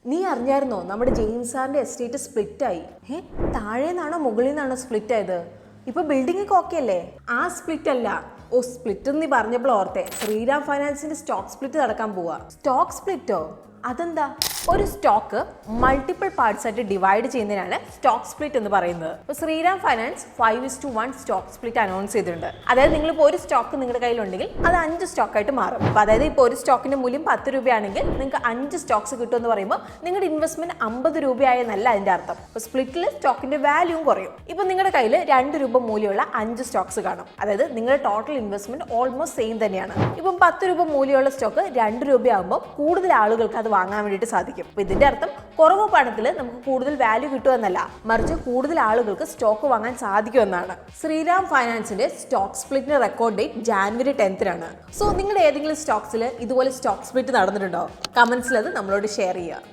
നീ അറിഞ്ഞായിരുന്നോ നമ്മുടെ ജെയിംസ് സാറിന്റെ എസ്റ്റേറ്റ് സ്പ്ലിറ്റ് ആയി? താഴെ നിന്നാണോ മുകളിൽ നിന്നാണോ സ്പ്ലിറ്റ് ആയത്? ഇപ്പൊ ബിൽഡിംഗ് ഒക്കെ ഓക്കെ അല്ലേ? ആ സ്പ്ലിറ്റ് അല്ല. സ്പ്ലിറ്റ് എന്ന് പറഞ്ഞപ്പോൾ ഓർത്തെ, ശ്രീരാം ഫൈനാൻസിന്റെ സ്റ്റോക്ക് സ്പ്ലിറ്റ് നടക്കാൻ പോവാ. സ്റ്റോക്ക് സ്പ്ലിറ്റോ? അതെന്താ? ഒരു സ്റ്റോക്ക് മൾട്ടിപ്പിൾ പാർട്സ് ആയിട്ട് ഡിവൈഡ് ചെയ്യുന്നതിനാണ് സ്റ്റോക്ക് സ്പ്ലിറ്റ് എന്ന് പറയുന്നത്. ഇപ്പോൾ Shriram finance 5:1 stock split announce ചെയ്തിട്ടുണ്ട്. അതായത് നിങ്ങളിപ്പോൾ ഒരു സ്റ്റോക്ക് നിങ്ങളുടെ കയ്യിലുണ്ടെങ്കിൽ അത് 5 സ്റ്റോക്കായിട്ട് മാറും. അപ്പോൾ അതായത് ഇപ്പോൾ ഒരു സ്റ്റോക്കിന്റെ മൂല്യം 10 രൂപയാണെങ്കിൽ നിങ്ങൾക്ക് 5 സ്റ്റോക്സ് കിട്ടുമെന്ന് പറയുമ്പോൾ നിങ്ങളുടെ ഇൻവെസ്റ്റ്മെന്റ് 50 രൂപയായെന്നല്ല അതിന്റെ അർത്ഥം. ഇപ്പോൾ സ്പ്ലിറ്റിൽ സ്റ്റോക്കിന്റെ വാല്യൂവും കുറയും. ഇപ്പോൾ നിങ്ങളുടെ കയ്യിൽ 2 രൂപ മൂല്യമുള്ള 5 സ്റ്റോക്സ് കാണും. അതായത് നിങ്ങളുടെ ടോട്ടൽ ഇൻവെസ്റ്റ്മെന്റ് ഓൾമോസ്റ്റ് സെയിം തന്നെയാണ്. ഇപ്പം 10 രൂപ മൂല്യമുള്ള സ്റ്റോക്ക് 2 രൂപയാകുമ്പോൾ കൂടുതൽ ആളുകൾക്ക് അത് വാങ്ങാൻ വേണ്ടിയിട്ട് സാധിക്കും. അപ്പൊ ഇതിന്റെ അർത്ഥം കുറവ് പണത്തിൽ നമുക്ക് കൂടുതൽ വാല്യൂ കിട്ടുമെന്നല്ല, മറിച്ച് കൂടുതൽ ആളുകൾക്ക് സ്റ്റോക്ക് വാങ്ങാൻ സാധിക്കുമെന്നാണ്. ശ്രീരാം ഫൈനാൻസിന്റെ സ്റ്റോക്ക് സ്പ്ലിറ്റിന്റെ റെക്കോർഡ് ഡേറ്റ് ജാനുവരി 10 സോ നിങ്ങളുടെ ഏതെങ്കിലും സ്റ്റോക്സിൽ ഇതുപോലെ സ്റ്റോക്ക് സ്പ്ലിറ്റ് നടന്നിട്ടുണ്ടോ? കമന്റ്സിൽ അത് നമ്മളോട് ഷെയർ ചെയ്യുക.